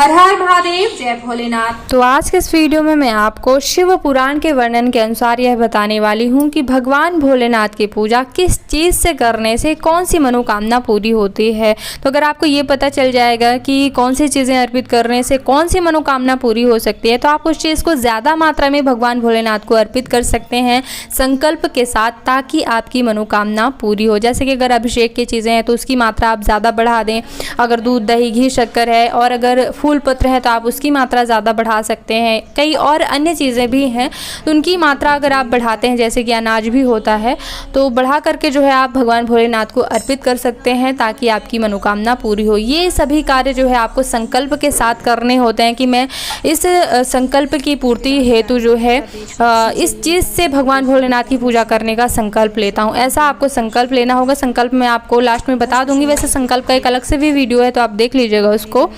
हर हर महादेव, जय भोलेनाथ। तो आज के इस वीडियो में मैं आपको शिव पुराण के वर्णन के अनुसार यह बताने वाली हूँ कि भगवान भोलेनाथ की पूजा किस चीज़ से करने से कौन सी मनोकामना पूरी होती है। तो अगर आपको ये पता चल जाएगा कि कौन सी चीज़ें अर्पित करने से कौन सी मनोकामना पूरी हो सकती है, तो आप उस चीज़ को ज़्यादा मात्रा में भगवान भोलेनाथ को अर्पित कर सकते हैं संकल्प के साथ, ताकि आपकी मनोकामना पूरी हो। जैसे कि अगर अभिषेक की चीज़ें हैं तो उसकी मात्रा आप ज़्यादा बढ़ा दें, अगर दूध दही घी शक्कर है और अगर फूल पत्र है तो आप उसकी मात्रा ज़्यादा बढ़ा सकते हैं। कई और अन्य चीज़ें भी हैं तो उनकी मात्रा अगर आप बढ़ाते हैं, जैसे कि अनाज भी होता है, तो बढ़ा करके जो है आप भगवान भोलेनाथ को अर्पित कर सकते हैं ताकि आपकी मनोकामना पूरी हो। ये सभी कार्य जो है आपको संकल्प के साथ करने होते हैं कि मैं इस संकल्प की पूर्ति हेतु जो है इस चीज़ से भगवान भोलेनाथ की पूजा करने का संकल्प लेता हूँ। ऐसा आपको संकल्प लेना होगा। संकल्प मैं आपको लास्ट में बता दूंगी, वैसे संकल्प का एक अलग से भी वीडियो है तो आप देख लीजिएगा उसको।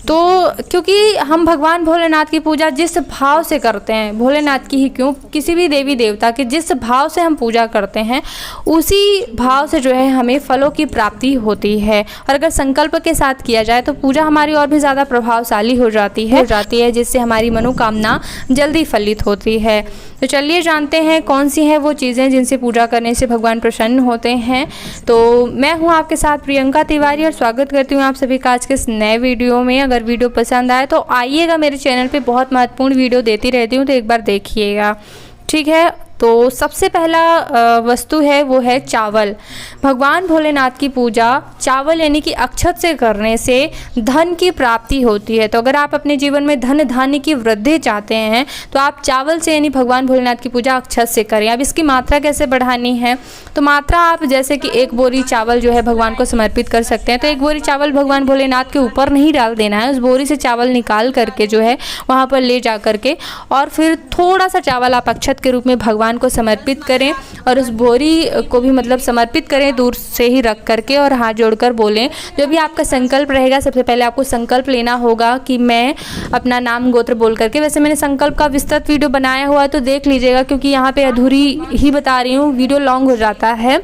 तो क्योंकि हम भगवान भोलेनाथ की पूजा जिस भाव से करते हैं, भोलेनाथ की ही क्यों, किसी भी देवी देवता के जिस भाव से हम पूजा करते हैं उसी भाव से जो है हमें फलों की प्राप्ति होती है। और अगर संकल्प के साथ किया जाए तो पूजा हमारी और भी ज़्यादा प्रभावशाली हो जाती है जिससे हमारी मनोकामना जल्दी फलित होती है। तो चलिए जानते हैं कौन सी हैं वो चीज़ें जिनसे पूजा करने से भगवान प्रसन्न होते हैं। तो मैं हूँ आपके साथ प्रियंका तिवारी और स्वागत करती हूँ आप सभी का आज के इस नए वीडियो में। अगर वीडियो पसंद आए तो आइएगा, मेरे चैनल पे बहुत महत्वपूर्ण वीडियो देती रहती हूँ तो एक बार देखिएगा, ठीक है। तो सबसे पहला वस्तु है वो है चावल। भगवान भोलेनाथ की पूजा चावल यानी कि अक्षत से करने से धन की प्राप्ति होती है। तो अगर आप अपने जीवन में धन धान्य की वृद्धि चाहते हैं तो आप चावल से यानी भगवान भोलेनाथ की पूजा अक्षत से करें। अब इसकी मात्रा कैसे बढ़ानी है, तो मात्रा आप जैसे कि एक बोरी चावल जो है भगवान को समर्पित कर सकते हैं। तो एक बोरी चावल भगवान भोलेनाथ के ऊपर नहीं डाल देना है, उस बोरी से चावल निकाल करके जो है वहाँ पर ले जा करके और फिर थोड़ा सा चावल आप अक्षत के रूप में भगवान को समर्पित करें और उस बोरी को भी मतलब समर्पित करें दूर से ही रख करके और हाथ जोड़कर बोलें जो भी आपका संकल्प रहेगा। सबसे पहले आपको संकल्प लेना होगा कि मैं अपना नाम गोत्र बोल करके, वैसे मैंने संकल्प का विस्तृत वीडियो बनाया हुआ है तो देख लीजिएगा, क्योंकि यहाँ पे अधूरी ही बता रही हूँ, वीडियो लॉन्ग हो जाता है।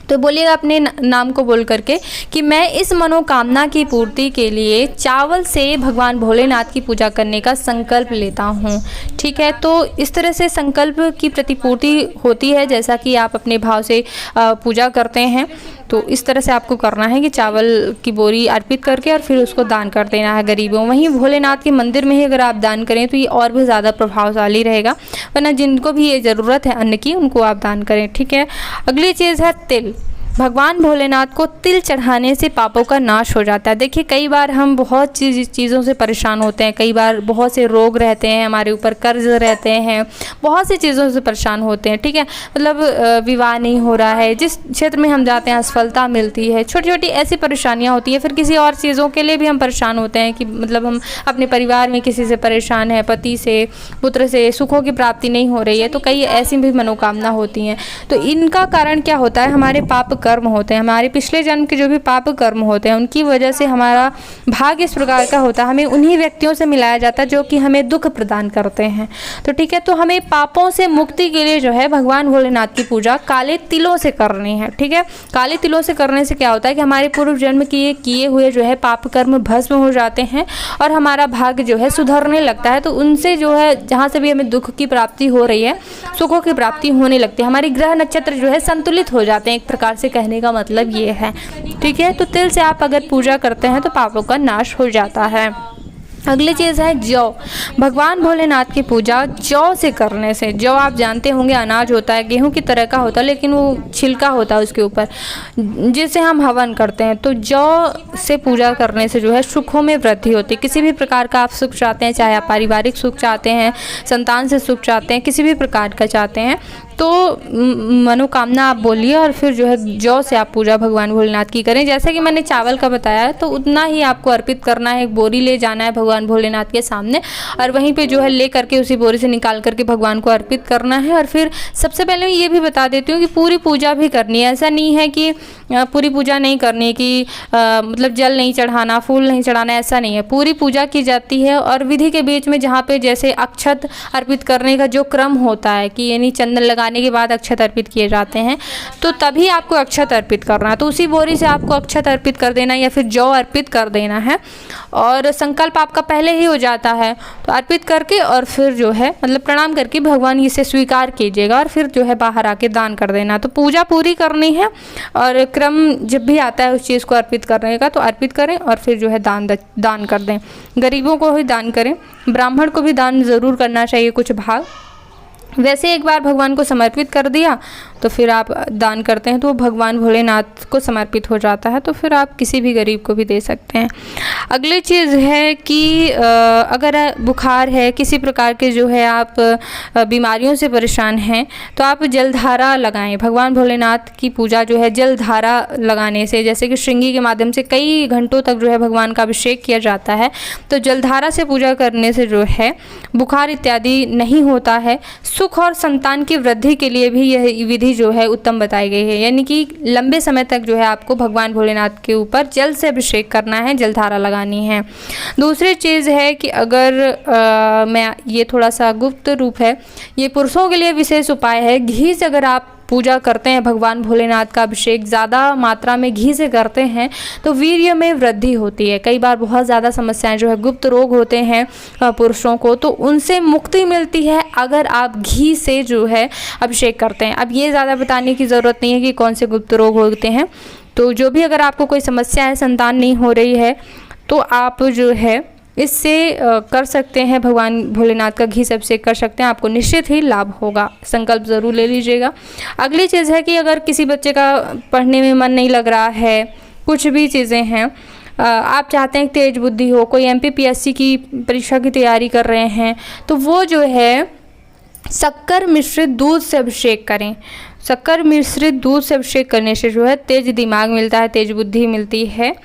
तो बोलिएगा अपने नाम को बोल करके कि मैं इस मनोकामना की पूर्ति के लिए चावल से भगवान भोलेनाथ की पूजा करने का संकल्प लेता हूँ, ठीक है। तो इस तरह से संकल्प की प्रतिपूर्ति होती है जैसा कि आप अपने भाव से पूजा करते हैं। तो इस तरह से आपको करना है कि चावल की बोरी अर्पित करके और फिर उसको दान कर देना है गरीबों। वहीं भोलेनाथ के मंदिर में ही अगर आप दान करें तो ये और भी ज़्यादा प्रभावशाली रहेगा, वरना जिनको भी ये ज़रूरत है अन्न की उनको आप दान करें, ठीक है। अगली चीज़ है तिल। भगवान भोलेनाथ को तिल चढ़ाने से पापों का नाश हो जाता है। देखिए कई बार हम बहुत चीज़ों से परेशान होते हैं, कई बार बहुत से रोग रहते हैं हमारे ऊपर, कर्ज रहते हैं, बहुत सी चीज़ों से परेशान होते हैं, ठीक है। मतलब विवाह नहीं हो रहा है, जिस क्षेत्र में हम जाते हैं असफलता मिलती है, छोटी छोटी ऐसी परेशानियाँ होती है। फिर किसी और चीज़ों के लिए भी हम परेशान होते हैं कि मतलब हम अपने परिवार में किसी से परेशान हैं, पति से, पुत्र से सुखों की प्राप्ति नहीं हो रही है, तो कई ऐसी भी मनोकामना होती हैं। तो इनका कारण क्या होता है, हमारे पाप कर्म होते हैं, हमारे पिछले जन्म के जो भी पाप कर्म होते हैं उनकी वजह से हमारा भाग्य इस प्रकार का होता है, हमें उन्हीं व्यक्तियों से मिलाया जाता है जो कि हमें दुख प्रदान करते हैं। तो ठीक है, तो हमें पापों से मुक्ति के लिए जो है भगवान भोलेनाथ की पूजा काले तिलों से करनी है, ठीक है। काले तिलों से करने से क्या होता है कि हमारे पूर्व जन्म किए हुए जो है पाप कर्म भस्म हो जाते हैं और हमारा भाग्य जो है सुधरने लगता है। तो उनसे जो है जहाँ से भी हमें दुख की प्राप्ति हो रही है सुखों की प्राप्ति होने लगती है, हमारी ग्रह नक्षत्र जो है संतुलित हो जाते हैं, एक प्रकार से कहने का मतलब ये है, ठीक है। तो तिल से आप अगर पूजा करते हैं तो पापों का नाश हो जाता है। अगली चीज़ है जौ। भगवान भोलेनाथ की पूजा जौ से करने से, जौ आप जानते होंगे अनाज होता है, गेहूं की तरह का होता है लेकिन वो छिलका होता है उसके ऊपर, जिसे हम हवन करते हैं। तो जौ से पूजा करने से जो है सुखों में वृद्धि होती है। किसी भी प्रकार का आप सुख चाहते हैं, चाहे आप पारिवारिक सुख चाहते हैं, संतान से सुख चाहते हैं, किसी भी प्रकार का चाहते हैं, तो मनोकामना आप बोलिए और फिर जो है जौ से आप पूजा भगवान भोलेनाथ की करें। जैसे कि मैंने चावल का बताया है तो उतना ही आपको अर्पित करना है, एक बोरी ले जाना है भगवान भोलेनाथ के सामने और वहीं पे जो है ले करके उसी बोरी से निकाल करके भगवान को अर्पित करना है। और फिर सबसे पहले मैं ये भी बता देती हूँ कि पूरी पूजा भी करनी है। ऐसा नहीं है कि पूरी पूजा नहीं करनी, कि मतलब जल नहीं चढ़ाना, फूल नहीं चढ़ाना, ऐसा नहीं है। पूरी पूजा की जाती है और विधि के बीच में जहाँ पे जैसे अक्षत अर्पित करने का जो क्रम होता है कि यानी चंदन लगा मंगाने के बाद अक्षत अर्पित किए जाते हैं, तो तभी आपको अक्षत अर्पित करना है। तो उसी बोरी से आपको अक्षत अर्पित कर देना या फिर जौ अर्पित कर देना है, और संकल्प आपका पहले ही हो जाता है। तो अर्पित करके और फिर जो है मतलब प्रणाम करके भगवान इसे स्वीकार कीजिएगा और फिर जो है बाहर आके दान कर देना। तो पूजा पूरी करनी है और क्रम जब भी आता है उस चीज़ को अर्पित करने का तो अर्पित करें और फिर जो है दान कर दें। गरीबों को भी दान करें, ब्राह्मण को भी दान ज़रूर करना चाहिए कुछ भाग। वैसे एक बार भगवान को समर्पित कर दिया तो फिर आप दान करते हैं तो वो भगवान भोलेनाथ को समर्पित हो जाता है, तो फिर आप किसी भी गरीब को भी दे सकते हैं। अगली चीज़ है कि अगर बुखार है, किसी प्रकार के जो है आप बीमारियों से परेशान हैं, तो आप जलधारा लगाएं। भगवान भोलेनाथ की पूजा जो है जलधारा लगाने से, जैसे कि श्रृंगी के माध्यम से कई घंटों तक जो है भगवान का अभिषेक किया जाता है, तो जलधारा से पूजा करने से जो है बुखार इत्यादि नहीं होता है। सुख और संतान की वृद्धि के लिए भी यह विधि जो है उत्तम बताई गई है, यानी कि लंबे समय तक जो है आपको भगवान भोलेनाथ के ऊपर जल से अभिषेक करना है, जलधारा लगानी है। दूसरी चीज़ है कि अगर मैं ये थोड़ा सा गुप्त रूप है, ये पुरुषों के लिए विशेष उपाय है। घी से अगर आप पूजा करते हैं, भगवान भोलेनाथ का अभिषेक ज़्यादा मात्रा में घी से करते हैं तो वीर्य में वृद्धि होती है। कई बार बहुत ज़्यादा समस्याएं जो है गुप्त रोग होते हैं पुरुषों को, तो उनसे मुक्ति मिलती है अगर आप घी से जो है अभिषेक करते हैं। अब ये ज़्यादा बताने की ज़रूरत नहीं है कि कौन से गुप्त रोग होते हैं, तो जो भी अगर आपको कोई समस्या है, संतान नहीं हो रही है, तो आप जो है इससे कर सकते हैं, भगवान भोलेनाथ का घी से अभिषेक कर सकते हैं, आपको निश्चित ही लाभ होगा। संकल्प ज़रूर ले लीजिएगा। अगली चीज़ है कि अगर किसी बच्चे का पढ़ने में मन नहीं लग रहा है, कुछ भी चीज़ें हैं, आप चाहते हैं तेज बुद्धि हो, कोई MPPSC की परीक्षा की तैयारी कर रहे हैं, तो वो जो है शक्कर मिश्रित दूध से अभिषेक करें। शक्कर मिश्रित दूध से अभिषेक करने से जो है तेज दिमाग मिलता है, तेज बुद्धि मिलती है,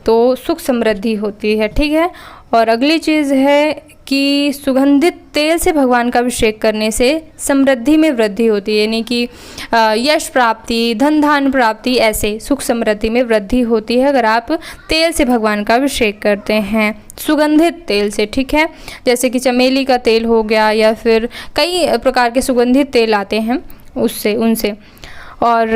तो सुख समृद्धि होती है। ठीक है। और अगली चीज़ है कि सुगंधित तेल से भगवान का अभिषेक करने से समृद्धि में वृद्धि होती है, यानी कि यश प्राप्ति, धन धान प्राप्ति, ऐसे सुख समृद्धि में वृद्धि होती है अगर आप तेल से भगवान का अभिषेक करते हैं, सुगंधित तेल से। ठीक है। जैसे कि चमेली का तेल हो गया या फिर कई प्रकार के सुगंधित तेल आते हैं उनसे, और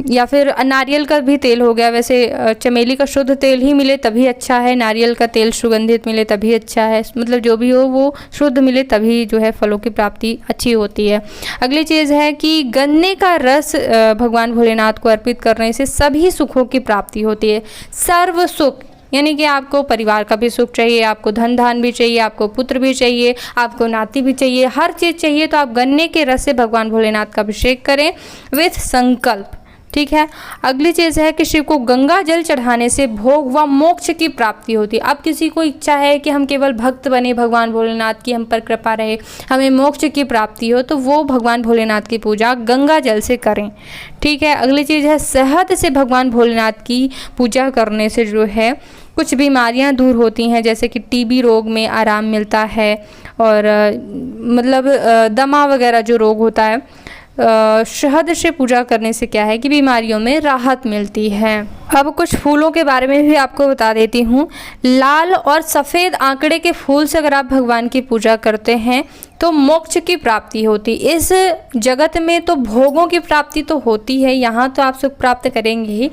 या फिर नारियल का भी तेल हो गया। वैसे चमेली का शुद्ध तेल ही मिले तभी अच्छा है, नारियल का तेल सुगंधित मिले तभी अच्छा है, मतलब जो भी हो वो शुद्ध मिले तभी जो है फलों की प्राप्ति अच्छी होती है। अगली चीज़ है कि गन्ने का रस भगवान भोलेनाथ को अर्पित करने से सभी सुखों की प्राप्ति होती है। सर्व सुख, यानी कि आपको परिवार का भी सुख चाहिए, आपको धन धान भी चाहिए, आपको पुत्र भी चाहिए, आपको नाती भी चाहिए, हर चीज़ चाहिए, तो आप गन्ने के रस से भगवान भोलेनाथ का अभिषेक करें विथ संकल्प। ठीक है। अगली चीज़ है कि शिव को गंगा जल चढ़ाने से भोग व मोक्ष की प्राप्ति होती है। अब किसी को इच्छा है कि हम केवल भक्त बने, भगवान भोलेनाथ की हम पर कृपा रहे, हमें मोक्ष की प्राप्ति हो, तो वो भगवान भोलेनाथ की पूजा गंगा जल से करें। ठीक है। अगली चीज़ है शहद से भगवान भोलेनाथ की पूजा करने से जो है कुछ बीमारियां दूर होती हैं, जैसे कि TB रोग में आराम मिलता है, और मतलब दमा वगैरह जो रोग होता है, शहद से पूजा करने से क्या है कि बीमारियों में राहत मिलती है। अब कुछ फूलों के बारे में भी आपको बता देती हूँ। लाल और सफ़ेद आंकड़े के फूल से अगर आप भगवान की पूजा करते हैं तो मोक्ष की प्राप्ति होती। इस जगत में तो भोगों की प्राप्ति तो होती है, यहाँ तो आप सुख प्राप्त करेंगे ही,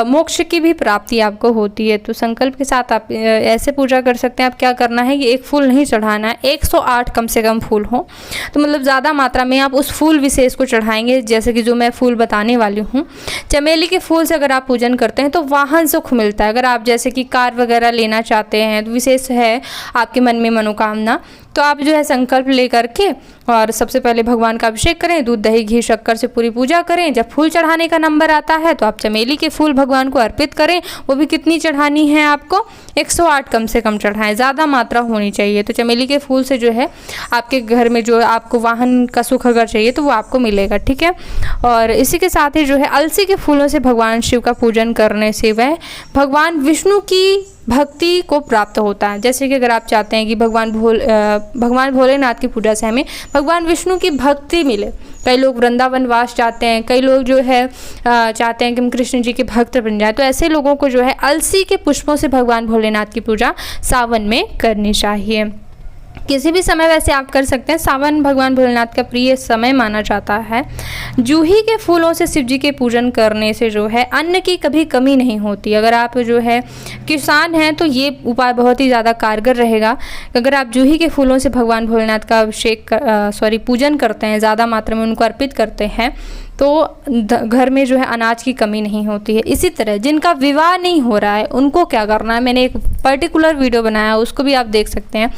मोक्ष की भी प्राप्ति आपको होती है। तो संकल्प के साथ आप ऐसे पूजा कर सकते हैं। आप क्या करना है कि एक फूल नहीं चढ़ाना है, 108 कम से कम फूल हो, तो मतलब ज़्यादा मात्रा में आप उस फूल विशेष को चढ़ाएंगे, जैसे कि जो मैं फूल बताने वाली हूँ। चमेली के फूल से अगर आप पूजन करते हैं तो वाहन सुख मिलता है। अगर आप जैसे कि कार वगैरह लेना चाहते हैं, तो विशेष है आपके मन में मनोकामना, तो आप जो है संकल्प ले करके और सबसे पहले भगवान का अभिषेक करें, दूध दही घी शक्कर से पूरी पूजा करें। जब फूल चढ़ाने का नंबर आता है तो आप चमेली के फूल भगवान को अर्पित करें। वो भी कितनी चढ़ानी है आपको, 108 कम से कम चढ़ाएं, ज़्यादा मात्रा होनी चाहिए। तो चमेली के फूल से जो है आपके घर में जो आपको वाहन का सुख अगर चाहिए तो वो आपको मिलेगा। ठीक है। और इसी के साथ ही जो है अलसी के फूलों से भगवान शिव का पूजन करने से वह भगवान विष्णु की भक्ति को प्राप्त होता है। जैसे कि अगर आप चाहते हैं कि भगवान भोलेनाथ की पूजा से हमें भगवान विष्णु की भक्ति मिले, कई लोग वृंदावन वास चाहते हैं, कई लोग जो है चाहते हैं कि हम कृष्ण जी के भक्त बन जाए, तो ऐसे लोगों को जो है अलसी के पुष्पों से भगवान भोलेनाथ की पूजा सावन में करनी चाहिए। किसी भी समय वैसे आप कर सकते हैं। सावन भगवान भोलेनाथ का प्रिय समय माना जाता है। जूही के फूलों से शिव जी के पूजन करने से जो है अन्न की कभी कमी नहीं होती। अगर आप जो है किसान हैं तो ये उपाय बहुत ही ज़्यादा कारगर रहेगा। अगर आप जूही के फूलों से भगवान भोलेनाथ का पूजन करते हैं, ज़्यादा मात्रा में उनको अर्पित करते हैं, तो घर में जो है अनाज की कमी नहीं होती है। इसी तरह जिनका विवाह नहीं हो रहा है उनको क्या करना है, मैंने एक पर्टिकुलर वीडियो बनाया, उसको भी आप देख सकते हैं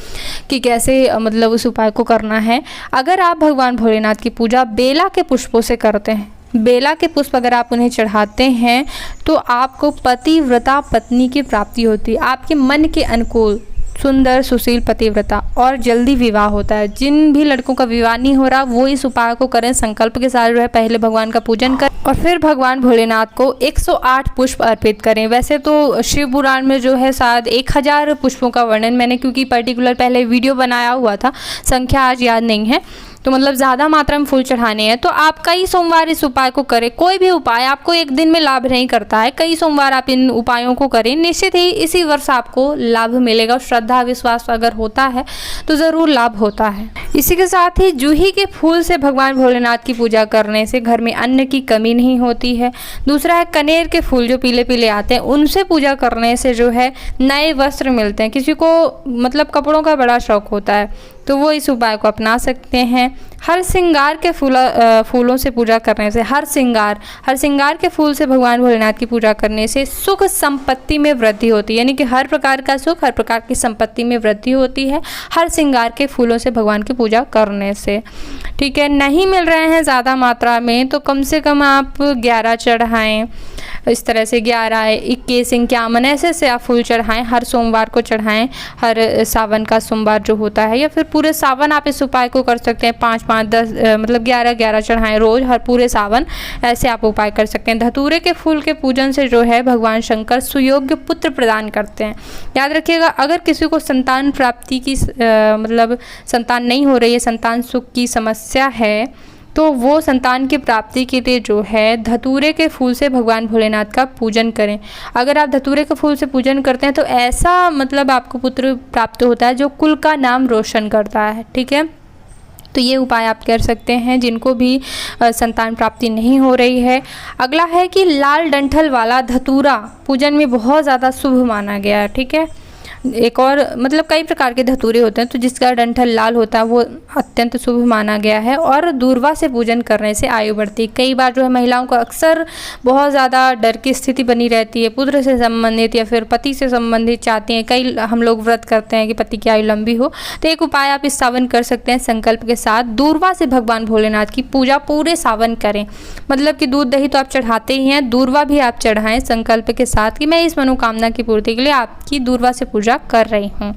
कि कैसे मतलब उस उपाय को करना है। अगर आप भगवान भोलेनाथ की पूजा बेला के पुष्पों से करते हैं, बेला के पुष्प अगर आप उन्हें चढ़ाते हैं तो आपको पतिव्रता पत्नी की प्राप्ति होती है। आपके मन के अनुकूल सुंदर सुशील पतिव्रता और जल्दी विवाह होता है। जिन भी लड़कों का विवाह नहीं हो रहा वो इस उपाय को करें, संकल्प के साथ जो है पहले भगवान का पूजन करें और फिर भगवान भोलेनाथ को 108 पुष्प अर्पित करें। वैसे तो शिव पुराण में जो है शायद 1000 पुष्पों का वर्णन मैंने क्योंकि पर्टिकुलर पहले वीडियो बनाया हुआ था, संख्या आज याद नहीं है, तो मतलब ज़्यादा मात्रा में फूल चढ़ाने हैं। तो आप कई सोमवार इस उपाय को करें। कोई भी उपाय आपको एक दिन में लाभ नहीं करता है, कई सोमवार आप इन उपायों को करें, निश्चित ही इसी वर्ष आपको लाभ मिलेगा। श्रद्धा विश्वास अगर होता है तो ज़रूर लाभ होता है। इसी के साथ ही जूही के फूल से भगवान भोलेनाथ की पूजा करने से घर में अन्न की कमी नहीं होती है। दूसरा है कनेर के फूल जो पीले पीले आते हैं, उनसे पूजा करने से जो है नए वस्त्र मिलते हैं। किसी को मतलब कपड़ों का बड़ा शौक होता है तो वो इस उपाय को अपना सकते हैं। हर श्रृंगार के फूलों से पूजा करने से, हर श्रृंगार के फूल से भगवान भोलेनाथ की पूजा करने से सुख संपत्ति में वृद्धि होती है। यानी कि हर प्रकार का सुख, हर प्रकार की संपत्ति में वृद्धि होती है हर श्रृंगार के फूलों से भगवान की पूजा करने से। ठीक है, नहीं मिल रहे हैं ज़्यादा मात्रा में तो कम से कम आप 11 चढ़ाएँ। इस तरह से 11, 21, 51 ऐसे आप फूल चढ़ाएँ। हर सोमवार को चढ़ाएँ, हर सावन का सोमवार जो होता है, या फिर पूरे सावन आप इस उपाय को कर सकते हैं। 5, 10 मतलब 11 चढ़ाएँ रोज़, हर पूरे सावन ऐसे आप उपाय कर सकते हैं। धतूरे के फूल के पूजन से जो है भगवान शंकर सुयोग्य पुत्र प्रदान करते हैं। याद रखिएगा, अगर किसी को संतान प्राप्ति की मतलब संतान नहीं हो रही है, संतान सुख की समस्या है, तो वो संतान की प्राप्ति के लिए जो है धतूरे के फूल से भगवान भोलेनाथ का पूजन करें। अगर आप धतूरे के फूल से पूजन करते हैं तो ऐसा मतलब आपको पुत्र प्राप्त होता है जो कुल का नाम रोशन करता है। ठीक है, तो ये उपाय आप कर सकते हैं जिनको भी संतान प्राप्ति नहीं हो रही है। अगला है कि लाल डंठल वाला धतूरा पूजन में बहुत ज़्यादा शुभ माना गया है। ठीक है, एक और मतलब कई प्रकार के धतूरे होते हैं, तो जिसका डंठल लाल होता है वो अत्यंत शुभ माना गया है। और दूर्वा से पूजन करने से आयु बढ़ती है। कई बार जो है महिलाओं को अक्सर बहुत ज़्यादा डर की स्थिति बनी रहती है, पुत्र से संबंधित या फिर पति से संबंधित चाहती हैं। कई हम लोग व्रत करते हैं कि पति की आयु लंबी हो, तो एक उपाय आप इस सावन कर सकते हैं। संकल्प के साथ दूर्वा से भगवान भोलेनाथ की पूजा पूरे सावन करें। मतलब कि दूध दही तो आप चढ़ाते ही हैं, दूर्वा भी आप चढ़ाएं संकल्प के साथ कि मैं इस मनोकामना की पूर्ति के लिए आपकी दूर्वा से पूजा कर रही हूँ,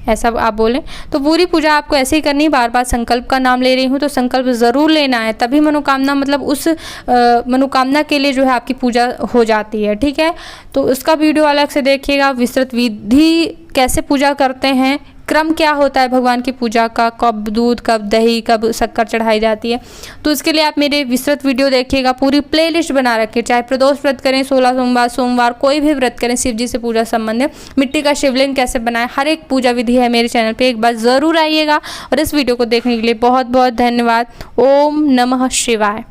ऐसा आप बोलें। तो पूरी पूजा आपको ऐसे ही करनी है। बार बार संकल्प का नाम ले रही हूँ तो संकल्प ज़रूर लेना है, तभी मनोकामना मतलब उस मनोकामना के लिए जो है आपकी पूजा हो जाती है। ठीक है, तो उसका वीडियो अलग से देखिएगा। विस्तृत विधि कैसे पूजा करते हैं, क्रम क्या होता है भगवान की पूजा का, कब दूध, कब दही, कब शक्कर चढ़ाई जाती है, तो इसके लिए आप मेरे विस्तृत वीडियो देखिएगा। पूरी प्लेलिस्ट बना रखिए, चाहे प्रदोष व्रत करें, 16 सोमवार कोई भी व्रत करें, शिव जी से पूजा संबंधित, मिट्टी का शिवलिंग कैसे बनाएं, हर एक पूजा विधि है मेरे चैनल पे। एक बार ज़रूर आइएगा और इस वीडियो को देखने के लिए बहुत बहुत धन्यवाद। ओम नमः शिवाय।